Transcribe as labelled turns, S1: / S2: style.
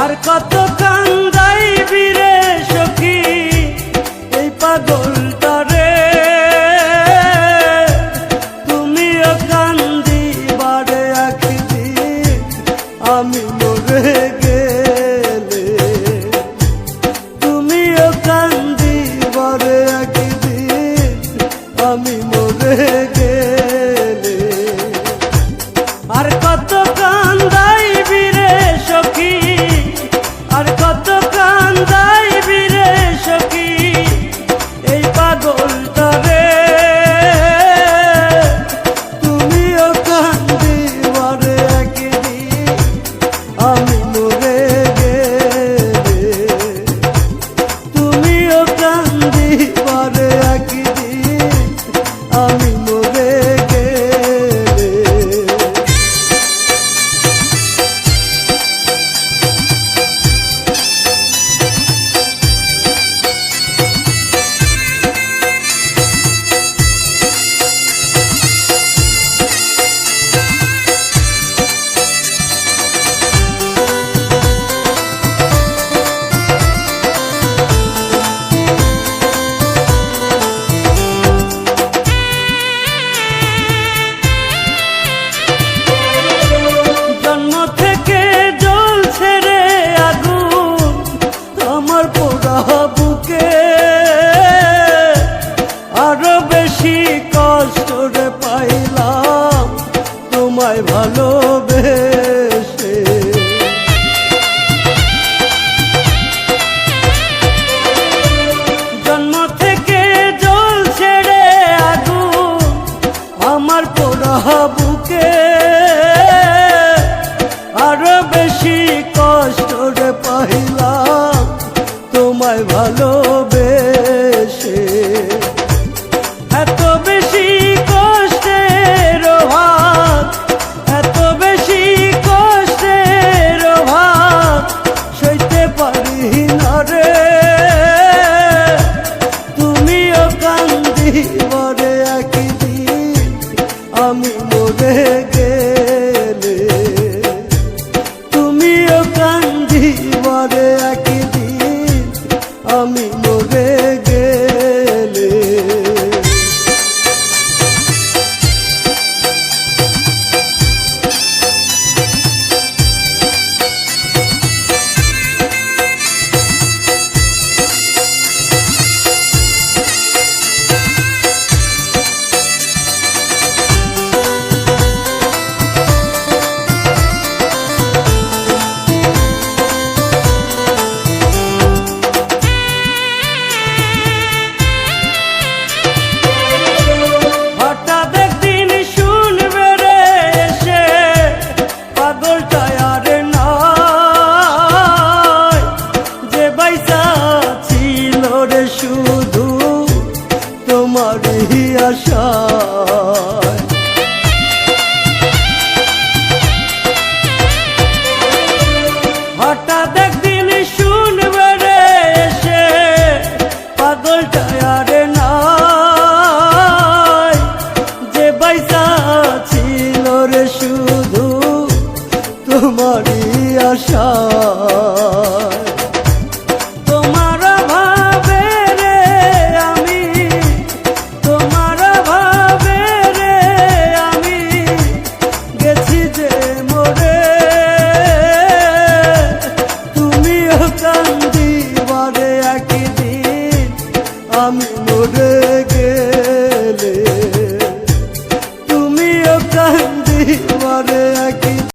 S1: আর কত কান্দাইবি রে সখী এই পাগলটারে, তুমিও কান্দিবারে একদিন আমি মরে গেলে, তুমিও কান্দিবারে একদিন আমি মরে গেলে। আর কত কান্দাইবি রে সখী, আর কত কান্দাইবি রে সখী এই পাগলটারে, তুমিও কান্দিবারে একদিন আমি মরে গেলে, তুমিও কান্দিবারে একদিন আমি মরে গেলে। বুকে আরো বেশি কষ্ট রে পাইলাম তোমায় ভালোবেসে, জন্ম থেকে জ্বলছে রে আগুন আমার পোড়া বুকে, আরো বেশি কষ্ট রে পাইলাম তোমায় ভালোবেসে। এত বেশি কষ্টের ভাগ, এত বেশি কষ্টের ভাগ সইতে পারি না রে, তুমিও কান্দিবারে একদিন আমি মরে গেলে, তুমিও কান্দিবারে একদিন আমি মরে গেলে। শুধু তোমারই আশায় হঠাৎ একদিন শুনবে রে এসে পাগলটা আর নাই, যে বাইসা ছিল রে শুধু তোমারই আশায়। আমি মরে গেলে তুমিও কান্দিবারে একদিন